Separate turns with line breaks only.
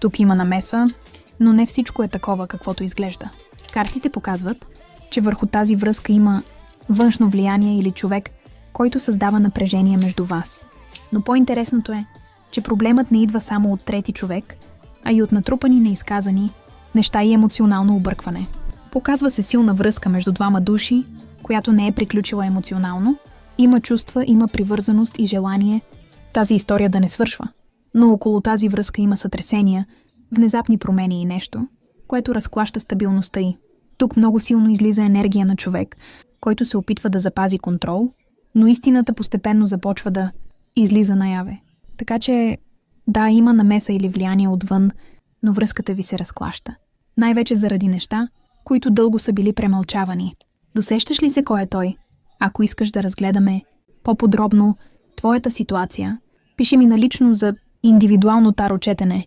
Тук има намеса, но не всичко е такова, каквото изглежда. Картите показват, че върху тази връзка има външно влияние или човек, който създава напрежение между вас. Но по-интересното е, че проблемът не идва само от трети човек, а и от натрупани неизказани неща и емоционално объркване. Показва се силна връзка между двама души, която не е приключила емоционално, има чувства, има привързаност и желание тази история да не свършва. Но около тази връзка има сътресения, внезапни промени и нещо, което разклаща стабилността й. Тук много силно излиза енергия на човек, който се опитва да запази контрол, но истината постепенно започва да излиза наяве. Така че, да, има намеса или влияние отвън, но връзката ви се разклаща. Най-вече заради неща, които дълго са били премълчавани. Досещаш ли се кой е той? Ако искаш да разгледаме по-подробно твоята ситуация, пиши ми налично за индивидуално таро четене